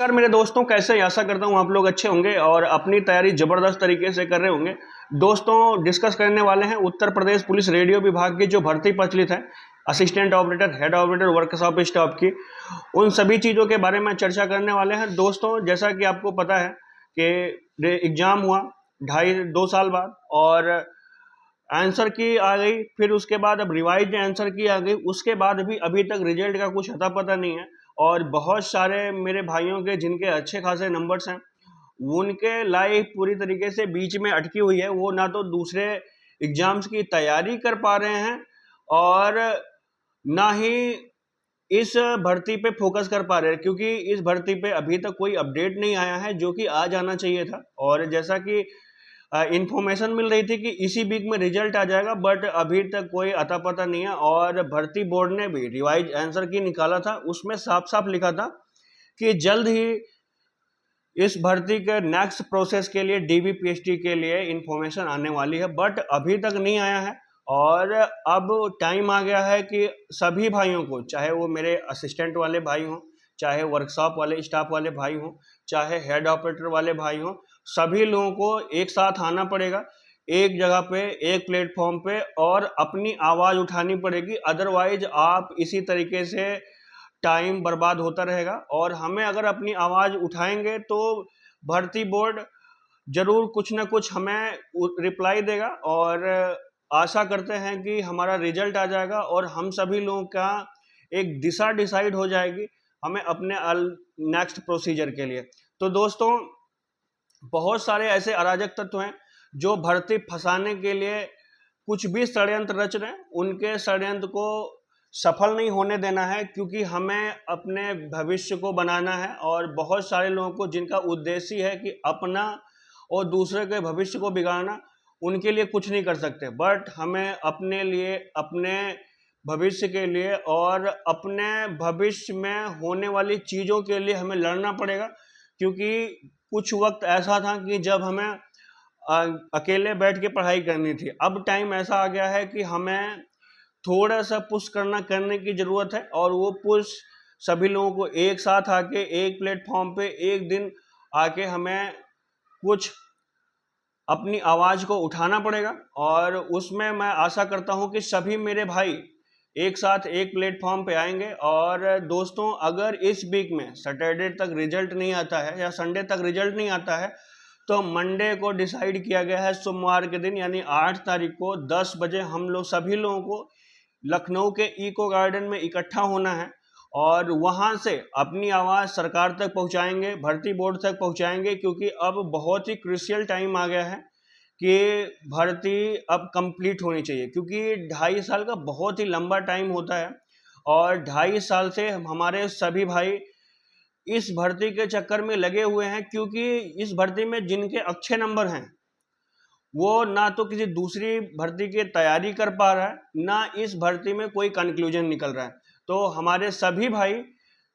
नमस्कार मेरे दोस्तों, कैसे हैं? आशा करता हूँ आप लोग अच्छे होंगे और अपनी तैयारी ज़बरदस्त तरीके से कर रहे होंगे। दोस्तों, डिस्कस करने वाले हैं उत्तर प्रदेश पुलिस रेडियो विभाग की जो भर्ती प्रचलित है, assistant operator, head operator, workshop staff की, उन सभी चीज़ों के बारे में चर्चा करने वाले हैं। दोस्तों, जैसा कि आपको पता है कि एग्ज़ाम हुआ 2 साल बाद और आंसर की आ गई, फिर उसके बाद अब रिवाइज्ड आंसर की आ गई, उसके बाद भी अभी तक रिजल्ट का कुछ अता-पता नहीं है और बहुत सारे मेरे भाइयों के जिनके अच्छे खासे नंबर्स हैं, उनके लाइफ पूरी तरीके से बीच में अटकी हुई है। वो ना तो दूसरे एग्ज़ाम्स की तैयारी कर पा रहे हैं और ना ही इस भर्ती पे फ़ोकस कर पा रहे हैं, क्योंकि इस भर्ती पे अभी तक कोई अपडेट नहीं आया है, जो कि आ जाना चाहिए था। और जैसा कि इन्फॉर्मेशन मिल रही थी कि इसी वीक में रिजल्ट आ जाएगा, बट अभी तक कोई अता पता नहीं है। और भर्ती बोर्ड ने भी रिवाइज आंसर की निकाला था, उसमें साफ साफ लिखा था कि जल्द ही इस भर्ती के नेक्स्ट प्रोसेस के लिए डीबीपीएसटी के लिए इंफॉर्मेशन आने वाली है, बट अभी तक नहीं आया है। और अब टाइम आ गया है कि सभी भाइयों को, चाहे वो मेरे असिस्टेंट वाले भाई हों, चाहे वर्कशॉप वाले स्टाफ वाले भाई हों, चाहे हेड ऑपरेटर वाले भाई हों, सभी लोगों को एक साथ आना पड़ेगा, एक जगह पे, एक प्लेटफॉर्म पे, और अपनी आवाज़ उठानी पड़ेगी। अदरवाइज आप इसी तरीके से टाइम बर्बाद होता रहेगा। और हमें अगर अपनी आवाज़ उठाएंगे तो भर्ती बोर्ड ज़रूर कुछ ना कुछ हमें रिप्लाई देगा और आशा करते हैं कि हमारा रिजल्ट आ जाएगा और हम सभी लोगों का एक दिशा डिसाइड हो जाएगी हमें अपने नेक्स्ट प्रोसीजर के लिए। तो दोस्तों, बहुत सारे ऐसे अराजक तत्व हैं जो भर्ती फंसाने के लिए कुछ भी षड्यंत्र रच रहे हैं। उनके षड्यंत्र को सफल नहीं होने देना है, क्योंकि हमें अपने भविष्य को बनाना है। और बहुत सारे लोगों को जिनका उद्देश्य है कि अपना और दूसरे के भविष्य को बिगाड़ना, उनके लिए कुछ नहीं कर सकते। बट हमें अपने लिए, अपने भविष्य के लिए और अपने भविष्य में होने वाली चीज़ों के लिए हमें लड़ना पड़ेगा। क्योंकि कुछ वक्त ऐसा था कि जब हमें अकेले बैठ के पढ़ाई करनी थी। अब टाइम ऐसा आ गया है कि हमें थोड़ा सा पुश करने की ज़रूरत है, और वो पुश सभी लोगों को एक साथ आके एक प्लेटफॉर्म पे एक दिन आके हमें कुछ अपनी आवाज़ को उठाना पड़ेगा। और उसमें मैं आशा करता हूँ कि सभी मेरे भाई एक साथ एक प्लेटफॉर्म पे आएंगे। और दोस्तों, अगर इस वीक में सैटरडे तक रिजल्ट नहीं आता है या संडे तक रिजल्ट नहीं आता है, तो मंडे को डिसाइड किया गया है, सोमवार के दिन यानी 8 तारीख को 10 बजे हम लोग सभी लोगों को लखनऊ के इको गार्डन में इकट्ठा होना है और वहां से अपनी आवाज़ सरकार तक पहुंचाएंगे, भर्ती बोर्ड तक पहुंचाएंगे। क्योंकि अब बहुत ही क्रूशियल टाइम आ गया है कि भर्ती अब कंप्लीट होनी चाहिए, क्योंकि 2.5 साल का बहुत ही लंबा टाइम होता है। और 2.5 साल से हमारे सभी भाई इस भर्ती के चक्कर में लगे हुए हैं, क्योंकि इस भर्ती में जिनके अच्छे नंबर हैं, वो ना तो किसी दूसरी भर्ती की तैयारी कर पा रहा है, ना इस भर्ती में कोई कंक्लूजन निकल रहा है। तो हमारे सभी भाई,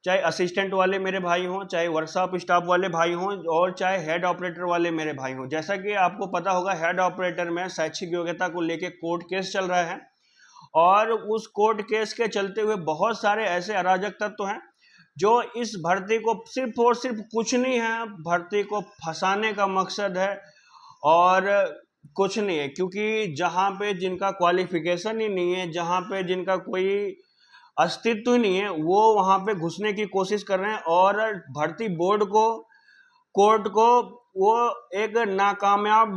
चाहे असिस्टेंट वाले मेरे भाई हों, चाहे वर्कशॉप स्टाफ वाले भाई हों, और चाहे हेड ऑपरेटर वाले मेरे भाई हों, जैसा कि आपको पता होगा, हेड ऑपरेटर में शैक्षिक योग्यता को लेकर कोर्ट केस चल रहा है। और उस कोर्ट केस के चलते हुए बहुत सारे ऐसे अराजक तत्व हैं जो इस भर्ती को सिर्फ और सिर्फ, कुछ नहीं है, भर्ती को फंसाने का मकसद है और कुछ नहीं है। क्योंकि जहाँ पे जिनका क्वालिफिकेशन ही नहीं है, जहाँ पे जिनका कोई अस्तित्व ही नहीं है, वो वहाँ पे घुसने की कोशिश कर रहे हैं और भर्ती बोर्ड को, कोर्ट को, वो एक नाकामयाब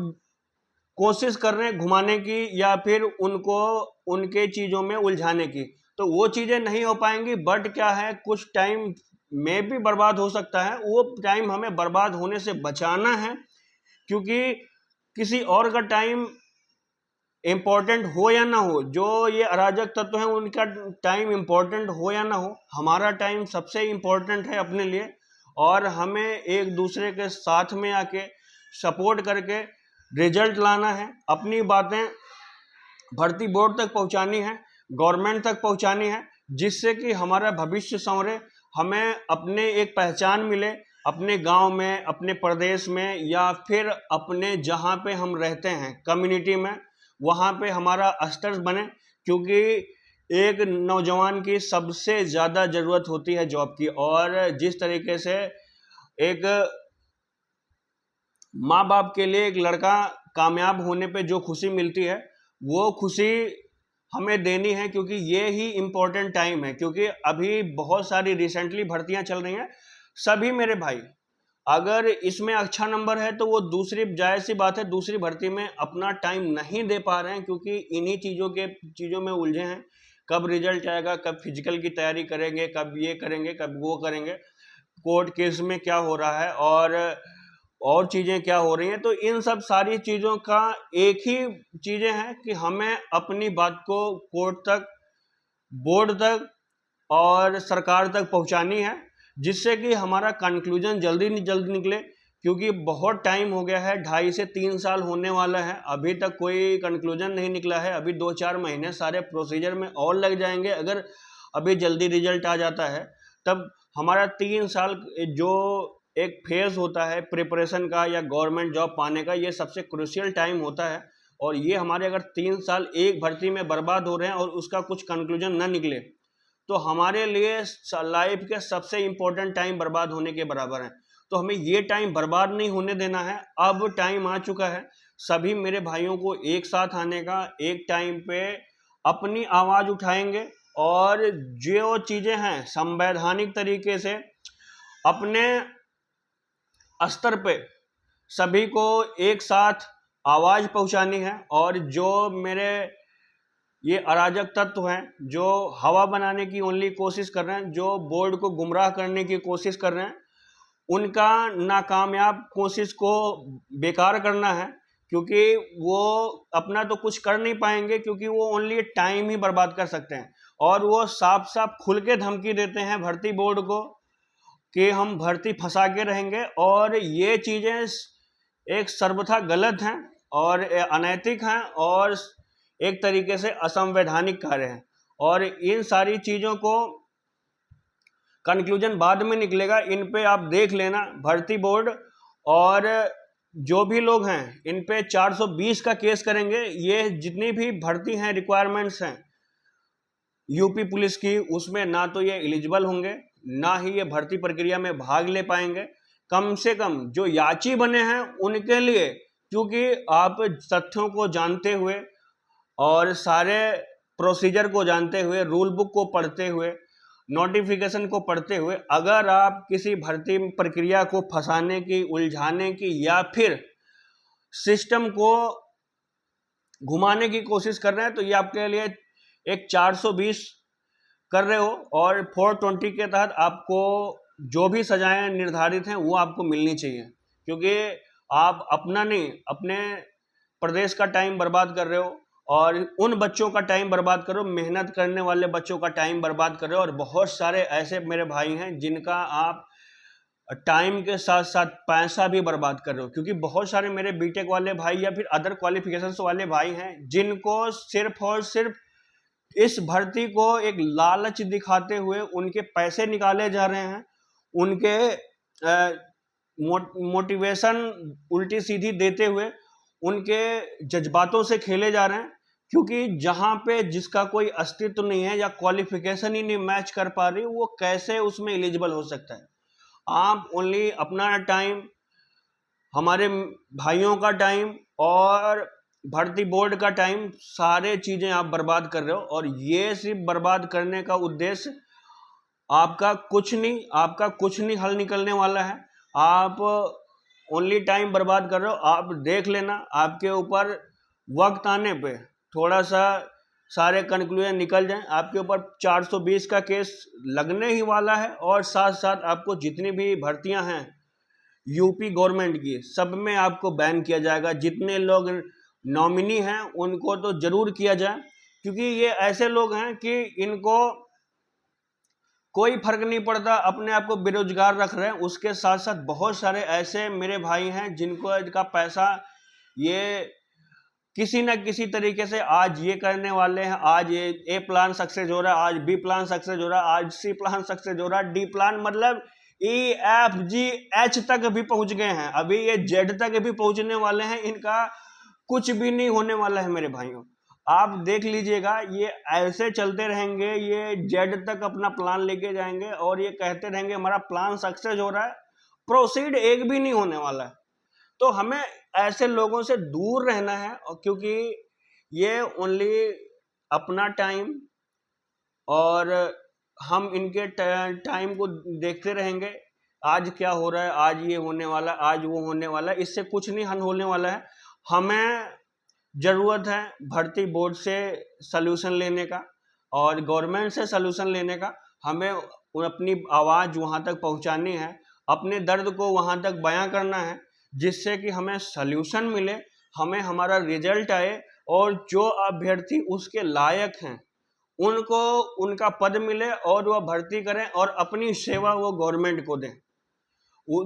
कोशिश कर रहे हैं घुमाने की, या फिर उनको उनके चीज़ों में उलझाने की। तो वो चीज़ें नहीं हो पाएंगी। बट क्या है, कुछ टाइम में भी बर्बाद हो सकता है, वो टाइम हमें बर्बाद होने से बचाना है। क्योंकि किसी और का टाइम इम्पोर्टेंट हो या ना हो, जो ये अराजक तत्व हैं उनका टाइम इम्पोर्टेंट हो या ना हो, हमारा टाइम सबसे इम्पोर्टेंट है अपने लिए। और हमें एक दूसरे के साथ में आके सपोर्ट करके रिजल्ट लाना है, अपनी बातें भर्ती बोर्ड तक पहुंचानी है, गवर्नमेंट तक पहुंचानी है, जिससे कि हमारा भविष्य संवरे, हमें अपने एक पहचान मिले अपने गांव में, अपने प्रदेश में, या फिर अपने जहां पे हम रहते हैं कम्युनिटी में, वहां पे हमारा स्टेटस बने। क्योंकि एक नौजवान की सबसे ज़्यादा ज़रूरत होती है जॉब की। और जिस तरीके से एक माँ बाप के लिए एक लड़का कामयाब होने पे जो खुशी मिलती है वो खुशी हमें देनी है, क्योंकि ये ही इम्पोर्टेंट टाइम है। क्योंकि अभी बहुत सारी रिसेंटली भर्तियां चल रही हैं, सभी मेरे भाई अगर इसमें अच्छा नंबर है तो वो दूसरी, जायज़ सी बात है, दूसरी भर्ती में अपना टाइम नहीं दे पा रहे हैं, क्योंकि इन्हीं चीज़ों में उलझे हैं। कब रिजल्ट आएगा, कब फिजिकल की तैयारी करेंगे, कब ये करेंगे, कब वो करेंगे, कोर्ट केस में क्या हो रहा है और चीज़ें क्या हो रही हैं। तो इन सब सारी चीज़ों का एक ही चीज़ें हैं कि हमें अपनी बात को कोर्ट तक, बोर्ड तक और सरकार तक पहुंचानी है, जिससे कि हमारा कंक्लूजन जल्दी निकले। क्योंकि बहुत टाइम हो गया है, 2.5 से 3 साल होने वाला है, अभी तक कोई कंक्लूजन नहीं निकला है। अभी 2-4 महीने सारे प्रोसीजर में और लग जाएंगे। अगर अभी जल्दी रिजल्ट आ जाता है तब हमारा 3 साल जो एक फेज होता है प्रिपरेशन का या गवर्नमेंट जॉब पाने का, ये सबसे क्रूशियल टाइम होता है। और ये हमारे अगर 3 साल एक भर्ती में बर्बाद हो रहे हैं और उसका कुछ कंक्लूजन ना निकले तो हमारे लिए लाइफ के सबसे इम्पोर्टेंट टाइम बर्बाद होने के बराबर है। तो हमें ये टाइम बर्बाद नहीं होने देना है। अब टाइम आ चुका है सभी मेरे भाइयों को एक साथ आने का, एक टाइम पे अपनी आवाज़ उठाएंगे और जो चीज़ें हैं संवैधानिक तरीके से अपने स्तर पे सभी को एक साथ आवाज़ पहुंचानी है। और जो मेरे ये अराजक तत्व हैं जो हवा बनाने की ओनली कोशिश कर रहे हैं, जो बोर्ड को गुमराह करने की कोशिश कर रहे हैं, उनका नाकामयाब कोशिश को बेकार करना है। क्योंकि वो अपना तो कुछ कर नहीं पाएंगे, क्योंकि वो ओनली टाइम ही बर्बाद कर सकते हैं। और वो साफ साफ खुल के धमकी देते हैं भर्ती बोर्ड को कि हम भर्ती फंसा के रहेंगे। और ये चीज़ें एक सर्वथा गलत हैं और अनैतिक हैं और एक तरीके से असंवैधानिक कार्य हैं। और इन सारी चीज़ों को कंक्लूजन बाद में निकलेगा, इन पे आप देख लेना। भर्ती बोर्ड और जो भी लोग हैं इन पे 420 का केस करेंगे। ये जितनी भी भर्ती हैं, रिक्वायरमेंट्स हैं यूपी पुलिस की, उसमें ना तो ये एलिजिबल होंगे, ना ही ये भर्ती प्रक्रिया में भाग ले पाएंगे। कम से कम जो याची बने हैं उनके लिए, क्योंकि आप तथ्यों को जानते हुए और सारे प्रोसीजर को जानते हुए, रूल बुक को पढ़ते हुए, नोटिफिकेशन को पढ़ते हुए, अगर आप किसी भर्ती प्रक्रिया को फंसाने की, उलझाने की या फिर सिस्टम को घुमाने की कोशिश कर रहे हैं तो ये आपके लिए एक 420 कर रहे हो। और 420 के तहत आपको जो भी सजाएं निर्धारित हैं वो आपको मिलनी चाहिए। क्योंकि आप अपना नहीं, अपने प्रदेश का टाइम बर्बाद कर रहे हो और उन बच्चों का टाइम बर्बाद कर रहे हो, मेहनत करने वाले बच्चों का टाइम बर्बाद कर रहे हो। और बहुत सारे ऐसे मेरे भाई हैं जिनका आप टाइम के साथ साथ पैसा भी बर्बाद कर रहे हो। क्योंकि बहुत सारे मेरे बीटेक वाले भाई या फिर अदर क्वालिफिकेशंस वाले भाई हैं जिनको सिर्फ और सिर्फ इस भर्ती को एक लालच दिखाते हुए उनके पैसे निकाले जा रहे हैं, उनके मोटिवेशन उल्टी सीधी देते हुए उनके जज्बातों से खेले जा रहे हैं। क्योंकि जहाँ पे जिसका कोई अस्तित्व नहीं है या क्वालिफिकेशन ही नहीं मैच कर पा रही, वो कैसे उसमें एलिजिबल हो सकता है। आप ओनली अपना टाइम, हमारे भाइयों का टाइम और भर्ती बोर्ड का टाइम, सारे चीज़ें आप बर्बाद कर रहे हो। और ये सिर्फ बर्बाद करने का उद्देश्य आपका कुछ नहीं हल निकलने वाला है। आप ओनली टाइम बर्बाद कर रहे हो। आप देख लेना, आपके ऊपर वक्त आने पे थोड़ा सा सारे कंक्लूजन निकल जाएं, आपके ऊपर 420 का केस लगने ही वाला है। और साथ साथ आपको जितनी भी भर्तियां हैं यूपी गवर्नमेंट की, सब में आपको बैन किया जाएगा। जितने लोग नॉमिनी हैं उनको तो जरूर किया जाए, क्योंकि ये ऐसे लोग हैं कि इनको कोई फर्क नहीं पड़ता, अपने आप को बेरोजगार रख रहे हैं। उसके साथ साथ बहुत सारे ऐसे मेरे भाई हैं जिनको इसका पैसा ये किसी न किसी तरीके से आज ये करने वाले हैं, आज ये ए प्लान सक्सेस हो रहा है, आज बी प्लान सक्सेस हो रहा है, आज सी प्लान सक्सेस हो रहा है, डी प्लान मतलब EFGH तक भी पहुंच गए हैं। अभी ये जेड तक भी पहुंचने वाले हैं। इनका कुछ भी नहीं होने वाला है मेरे भाइयों। आप देख लीजिएगा, ये ऐसे चलते रहेंगे, ये जेड तक अपना प्लान लेके जाएंगे और ये कहते रहेंगे हमारा प्लान सक्सेस हो रहा है। प्रोसीड एक भी नहीं होने वाला है। तो हमें ऐसे लोगों से दूर रहना है, और क्योंकि ये ओनली अपना टाइम, और हम इनके टाइम को देखते रहेंगे, आज क्या हो रहा है, आज ये होने वाला, आज वो होने वाला, इससे कुछ नहीं हल होने वाला है। हमें ज़रूरत है भर्ती बोर्ड से सल्यूशन लेने का और गवर्नमेंट से सल्यूशन लेने का। हमें अपनी आवाज़ वहाँ तक पहुँचानी है, अपने दर्द को वहाँ तक बयां करना है, जिससे कि हमें सल्यूशन मिले, हमें हमारा रिजल्ट आए, और जो अभ्यर्थी उसके लायक हैं उनको उनका पद मिले और वह भर्ती करें और अपनी सेवा वो गवर्नमेंट को दें।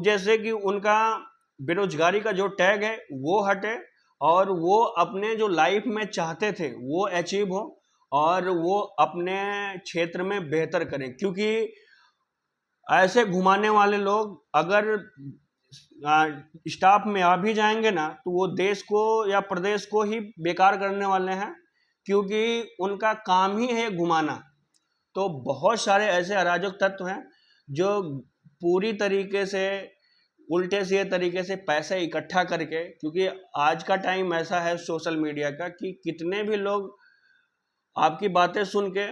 जैसे कि उनका बेरोजगारी का जो टैग है वो हटे, और वो अपने जो लाइफ में चाहते थे वो अचीव हो, और वो अपने क्षेत्र में बेहतर करें। क्योंकि ऐसे घुमाने वाले लोग अगर स्टाफ में आ भी जाएंगे ना, तो वो देश को या प्रदेश को ही बेकार करने वाले हैं, क्योंकि उनका काम ही है घुमाना। तो बहुत सारे ऐसे अराजक तत्व हैं जो पूरी तरीके से उल्टे सीधे तरीके से पैसे इकट्ठा करके, क्योंकि आज का टाइम ऐसा है सोशल मीडिया का कि कितने भी लोग आपकी बातें सुन के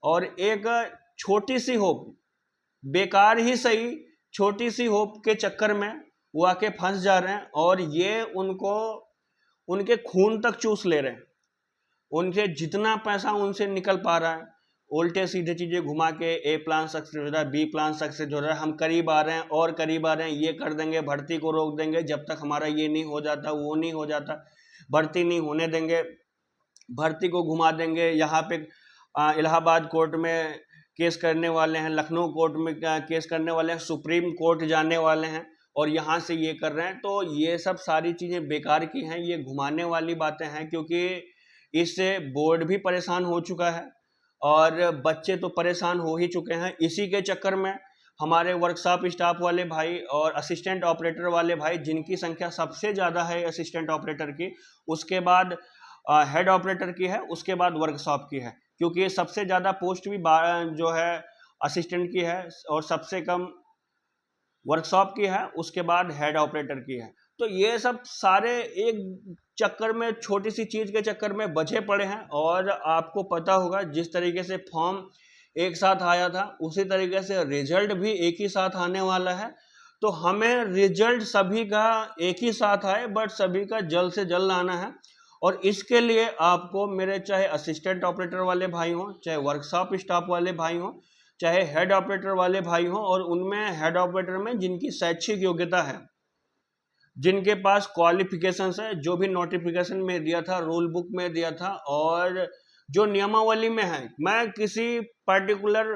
और एक छोटी सी होप, बेकार ही सही, छोटी सी होप के चक्कर में वो आके फंस जा रहे हैं, और ये उनको उनके खून तक चूस ले रहे हैं। उनके जितना पैसा उनसे निकल पा रहा है, उल्टे सीधे चीज़ें घुमा के ए प्लान सक्सेस हो रहा है, बी प्लान सक्सेस हो रहा है, हम करीब आ रहे हैं और करीब आ रहे हैं, ये कर देंगे, भर्ती को रोक देंगे, जब तक हमारा ये नहीं हो जाता, वो नहीं हो जाता, भर्ती नहीं होने देंगे, भर्ती को घुमा देंगे। यहाँ पे इलाहाबाद कोर्ट में केस करने वाले हैं, लखनऊ कोर्ट में केस करने वाले हैं, सुप्रीम कोर्ट जाने वाले हैं, और यहाँ से ये कर रहे हैं। तो ये सब सारी चीज़ें बेकार की हैं, ये घुमाने वाली बातें हैं, क्योंकि इससे बोर्ड भी परेशान हो चुका है और बच्चे तो परेशान हो ही चुके हैं। इसी के चक्कर में हमारे वर्कशॉप स्टाफ वाले भाई और असिस्टेंट ऑपरेटर वाले भाई, जिनकी संख्या सबसे ज़्यादा है असिस्टेंट ऑपरेटर की, उसके बाद हेड ऑपरेटर की है, उसके बाद वर्कशॉप की है, क्योंकि सबसे ज़्यादा पोस्ट भी जो है असिस्टेंट की है, और सबसे कम वर्कशॉप की है, उसके बाद हेड ऑपरेटर की है। तो ये सब सारे एक चक्कर में, छोटी सी चीज़ के चक्कर में बचे पड़े हैं। और आपको पता होगा जिस तरीके से फॉर्म एक साथ आया था, उसी तरीके से रिजल्ट भी एक ही साथ आने वाला है। तो हमें रिजल्ट सभी का एक ही साथ आए, बट सभी का जल्द से जल्द आना है। और इसके लिए आपको, मेरे चाहे असिस्टेंट ऑपरेटर वाले भाई हों, चाहे वर्कशॉप स्टाफ वाले भाई हों, चाहे हेड ऑपरेटर वाले भाई हों, और उनमें हेड ऑपरेटर में जिनकी शैक्षिक योग्यता है, जिनके पास क्वालिफिकेशंस है, जो भी नोटिफिकेशन में दिया था, रूल बुक में दिया था, और जो नियमावली में है, मैं किसी पर्टिकुलर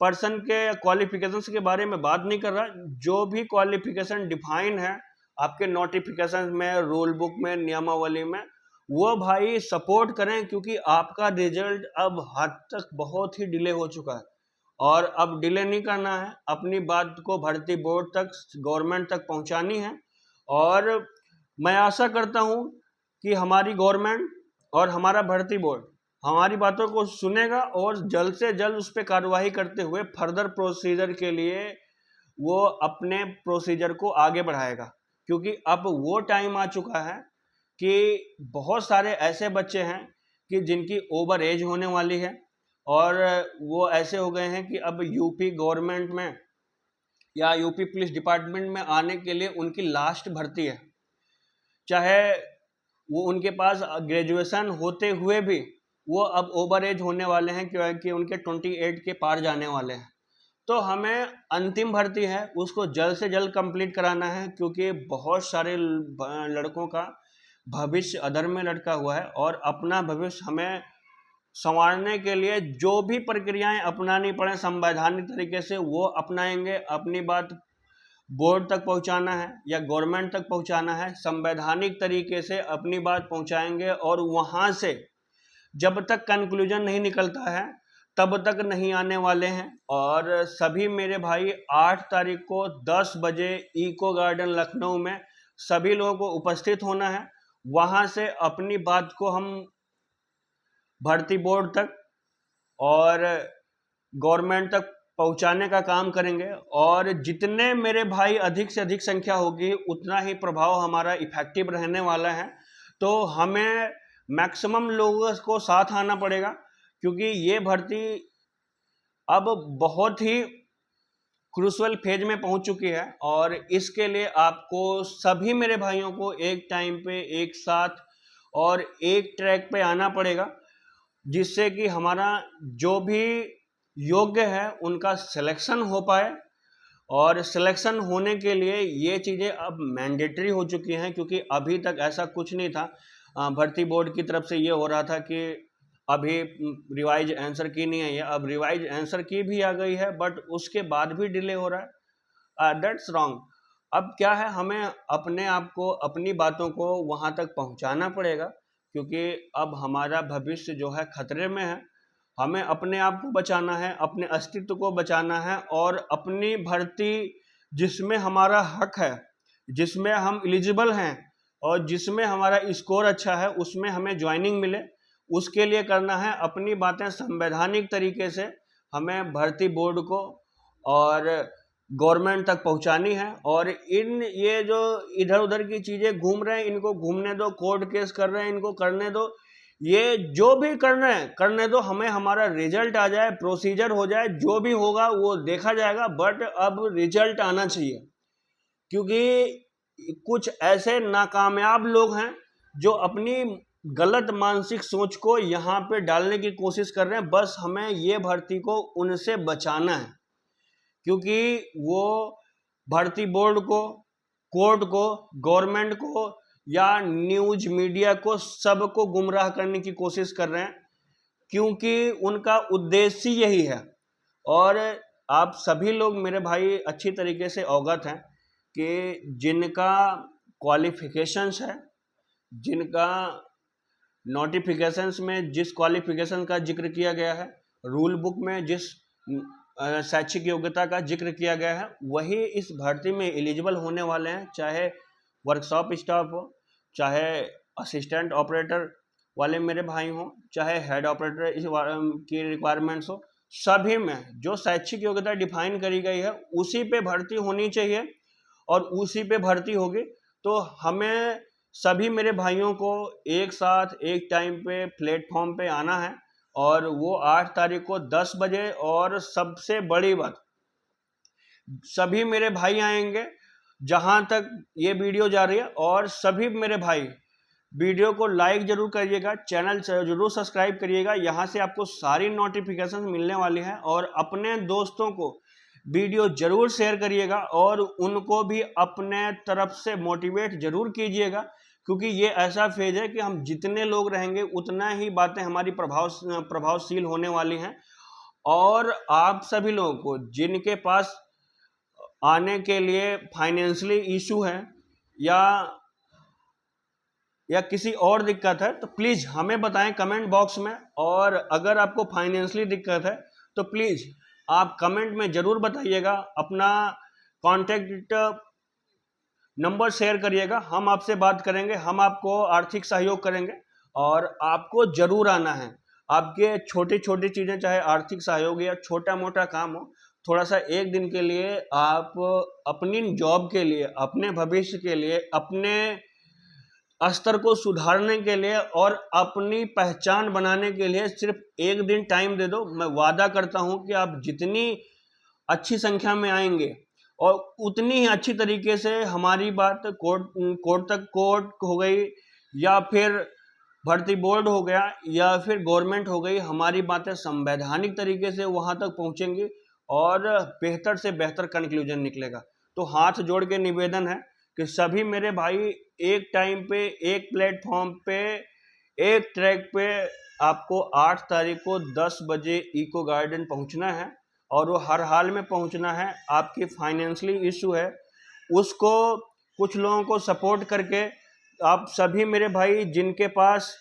पर्सन के क्वालिफिकेशंस के बारे में बात नहीं कर रहा, जो भी क्वालिफिकेशन डिफाइन है आपके नोटिफिकेशन में, रूल बुक में, नियमावली में, वो भाई सपोर्ट करें, क्योंकि आपका रिजल्ट अब हद तक बहुत ही डिले हो चुका है, और अब डिले नहीं करना है, अपनी बात को भर्ती बोर्ड तक, गवर्नमेंट तक पहुंचानी है। और मैं आशा करता हूं कि हमारी गवर्नमेंट और हमारा भर्ती बोर्ड हमारी बातों को सुनेगा, और जल्द से जल्द उस पर कार्रवाई करते हुए फर्दर प्रोसीजर के लिए वो अपने प्रोसीजर को आगे बढ़ाएगा। क्योंकि अब वो टाइम आ चुका है कि बहुत सारे ऐसे बच्चे हैं कि जिनकी ओवर एज होने वाली है, और वो ऐसे हो गए हैं कि अब यूपी गवर्नमेंट में या यूपी पुलिस डिपार्टमेंट में आने के लिए उनकी लास्ट भर्ती है। चाहे वो उनके पास ग्रेजुएशन होते हुए भी वो अब ओवर एज होने वाले हैं, क्योंकि उनके 28 के पार जाने वाले हैं। तो हमें अंतिम भर्ती है उसको जल्द से जल्द कंप्लीट कराना है, क्योंकि बहुत सारे लड़कों का भविष्य अधर में लटका हुआ है, और अपना भविष्य हमें संवारने के लिए जो भी प्रक्रियाएं अपनानी पड़े संवैधानिक तरीके से वो अपनाएंगे। अपनी बात बोर्ड तक पहुंचाना है या गवर्नमेंट तक पहुंचाना है, संवैधानिक तरीके से अपनी बात पहुंचाएंगे, और वहां से जब तक कंक्लूजन नहीं निकलता है तब तक नहीं आने वाले हैं। और सभी मेरे भाई 8 तारीख को 10 बजे इको गार्डन लखनऊ में सभी लोगों को उपस्थित होना है। वहां से अपनी बात को हम भर्ती बोर्ड तक और गवर्नमेंट तक पहुंचाने का काम करेंगे, और जितने मेरे भाई अधिक से अधिक संख्या होगी उतना ही प्रभाव हमारा इफेक्टिव रहने वाला है। तो हमें मैक्सिमम लोगों को साथ आना पड़ेगा, क्योंकि ये भर्ती अब बहुत ही क्रूशल फेज में पहुंच चुकी है, और इसके लिए आपको सभी मेरे भाइयों को एक टाइम पे, एक साथ और एक ट्रैक पे आना पड़ेगा, जिससे कि हमारा जो भी योग्य है उनका सिलेक्शन हो पाए। और सिलेक्शन होने के लिए ये चीज़ें अब मैंडेटरी हो चुकी हैं, क्योंकि अभी तक ऐसा कुछ नहीं था। भर्ती बोर्ड की तरफ से ये हो रहा था कि अभी रिवाइज आंसर की नहीं है, अब रिवाइज आंसर की भी आ गई है, बट उसके बाद भी डिले हो रहा है। That's wrong. अब क्या है, हमें अपने आप को, अपनी बातों को वहाँ तक पहुँचाना पड़ेगा, क्योंकि अब हमारा भविष्य जो है खतरे में है। हमें अपने आप को बचाना है, अपने अस्तित्व को बचाना है, और अपनी भर्ती जिसमें हमारा हक है, जिसमें हम एलिजिबल हैं और जिसमें हमारा स्कोर अच्छा है, उसमें हमें ज्वाइनिंग मिले, उसके लिए करना है। अपनी बातें संवैधानिक तरीके से हमें भर्ती बोर्ड को और गवर्नमेंट तक पहुंचानी है। और ये जो इधर उधर की चीज़ें घूम रहे हैं, इनको घूमने दो, कोर्ट केस कर रहे हैं, इनको करने दो, ये जो भी करने दो, हमें हमारा रिजल्ट आ जाए, प्रोसीजर हो जाए, जो भी होगा वो देखा जाएगा, बट अब रिजल्ट आना चाहिए। क्योंकि कुछ ऐसे नाकामयाब लोग हैं जो अपनी गलत मानसिक सोच को यहाँ पे डालने की कोशिश कर रहे हैं। बस हमें ये भर्ती को उनसे बचाना है, क्योंकि वो भर्ती बोर्ड को, कोर्ट को, गवर्नमेंट को या न्यूज मीडिया को, सबको गुमराह करने की कोशिश कर रहे हैं, क्योंकि उनका उद्देश्य यही है। और आप सभी लोग मेरे भाई अच्छी तरीके से अवगत हैं कि जिनका क्वालिफिकेशंस है, जिनका नोटिफिकेशंस में जिस क्वालिफिकेशन का जिक्र किया गया है, रूल बुक में जिस शैक्षिक योग्यता का जिक्र किया गया है, वही इस भर्ती में एलिजिबल होने वाले हैं। चाहे वर्कशॉप स्टाफ हो, चाहे असिस्टेंट ऑपरेटर वाले मेरे भाई हों, चाहे हेड ऑपरेटर की रिक्वायरमेंट्स हो, सभी में जो शैक्षिक योग्यता डिफाइन करी गई है उसी पे भर्ती होनी चाहिए, और उसी पे भर्ती होगी। तो हमें सभी मेरे भाइयों को एक साथ एक टाइम पे प्लेटफॉर्म पे आना है, और वो 8 तारीख को 10 बजे। और सबसे बड़ी बात, सभी मेरे भाई आएंगे जहां तक ये वीडियो जा रही है, और सभी मेरे भाई वीडियो को लाइक जरूर करिएगा, चैनल जरूर सब्सक्राइब करिएगा। यहाँ से आपको सारी नोटिफिकेशन मिलने वाली है, और अपने दोस्तों को वीडियो जरूर शेयर करिएगा, और उनको भी अपने तरफ से मोटिवेट जरूर कीजिएगा, क्योंकि ये ऐसा फेज है कि हम जितने लोग रहेंगे उतना ही बातें हमारी प्रभावशील होने वाली हैं। और आप सभी लोगों को जिनके पास आने के लिए फाइनेंशियली इशू है या किसी और दिक्कत है, तो प्लीज़ हमें बताएं कमेंट बॉक्स में। और अगर आपको फाइनेंशियली दिक्कत है तो प्लीज़ आप कमेंट में ज़रूर बताइएगा, अपना कॉन्टैक्ट नंबर शेयर करिएगा, हम आपसे बात करेंगे, हम आपको आर्थिक सहयोग करेंगे। और आपको ज़रूर आना है। आपके छोटी छोटी चीज़ें, चाहे आर्थिक सहयोग या छोटा मोटा काम हो, थोड़ा सा एक दिन के लिए आप अपनी जॉब के लिए, अपने भविष्य के लिए, अपने स्तर को सुधारने के लिए और अपनी पहचान बनाने के लिए सिर्फ एक दिन टाइम दे दो। मैं वादा करता हूं कि आप जितनी अच्छी संख्या में आएंगे और उतनी ही अच्छी तरीके से हमारी बात कोर्ट हो गई, या फिर भर्ती बोर्ड हो गया, या फिर गवर्नमेंट हो गई, हमारी बातें संवैधानिक तरीके से वहां तक पहुंचेंगी और बेहतर से बेहतर कंक्लूजन निकलेगा। तो हाथ जोड़ के निवेदन है कि सभी मेरे भाई एक टाइम पे, एक प्लेटफॉर्म पे, एक ट्रैक पे आपको 8 तारीख को 10 बजे इको गार्डन पहुंचना है, और वो हर हाल में पहुंचना है। आपकी फाइनेंशियली इशू है, उसको कुछ लोगों को सपोर्ट करके, आप सभी मेरे भाई जिनके पास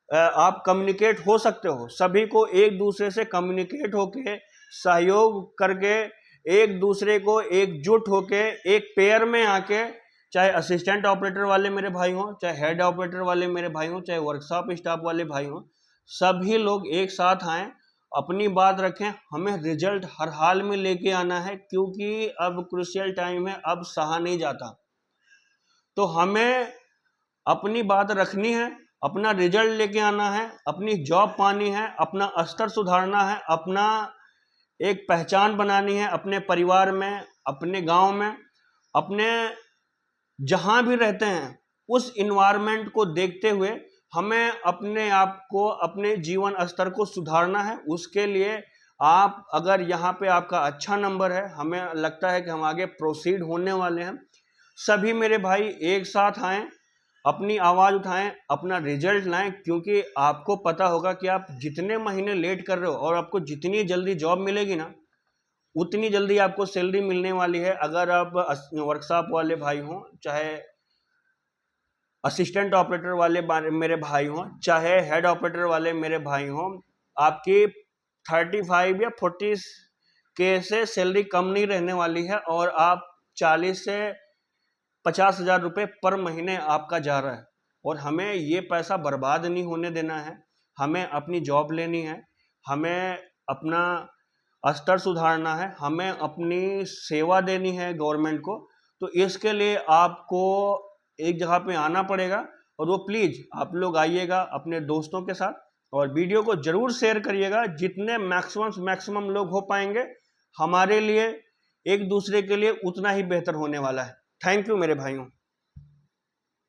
आप कम्युनिकेट हो सकते हो, सभी को एक दूसरे से कम्युनिकेट होके, सहयोग करके, एक दूसरे को एकजुट होके, एक पेयर में आके, चाहे असिस्टेंट ऑपरेटर वाले मेरे भाई हों, चाहे हेड ऑपरेटर वाले मेरे भाई हों, चाहे वर्कशॉप स्टाफ वाले भाई हों, सभी लोग एक साथ आएँ अपनी बात रखें, हमें रिजल्ट हर हाल में लेके आना है, क्योंकि अब क्रूशियल टाइम है, अब सहा नहीं जाता। तो हमें अपनी बात रखनी है, अपना रिजल्ट लेके आना है, अपनी जॉब पानी है, अपना स्तर सुधारना है, अपना एक पहचान बनानी है अपने परिवार में, अपने गांव में, अपने जहां भी रहते हैं उस इन्वायरमेंट को देखते हुए हमें अपने आप को, अपने जीवन स्तर को सुधारना है। उसके लिए आप, अगर यहाँ पे आपका अच्छा नंबर है, हमें लगता है कि हम आगे प्रोसीड होने वाले हैं, सभी मेरे भाई एक साथ आएं, अपनी आवाज़ उठाएं, अपना रिजल्ट लाएं, क्योंकि आपको पता होगा कि आप जितने महीने लेट कर रहे हो और आपको जितनी जल्दी जॉब मिलेगी ना, उतनी जल्दी आपको सैलरी मिलने वाली है। अगर आप वर्कशॉप वाले भाई हों, चाहे असिस्टेंट ऑपरेटर वाले मेरे भाई हों, चाहे हेड ऑपरेटर वाले मेरे भाई हों, आपकी 35 या 40 के से सैलरी कम नहीं रहने वाली है, और आप 40 से 50,000 रुपये पर महीने आपका जा रहा है। और हमें ये पैसा बर्बाद नहीं होने देना है, हमें अपनी जॉब लेनी है, हमें अपना स्तर सुधारना है, हमें अपनी सेवा देनी है गवर्नमेंट को। तो इसके लिए आपको एक जगह पे आना पड़ेगा, और वो प्लीज़ आप लोग आइएगा अपने दोस्तों के साथ, और वीडियो को ज़रूर शेयर करिएगा, जितने मैक्सिमम लोग हो पाएंगे, हमारे लिए, एक दूसरे के लिए उतना ही बेहतर होने वाला है। थैंक यू मेरे भाइयों।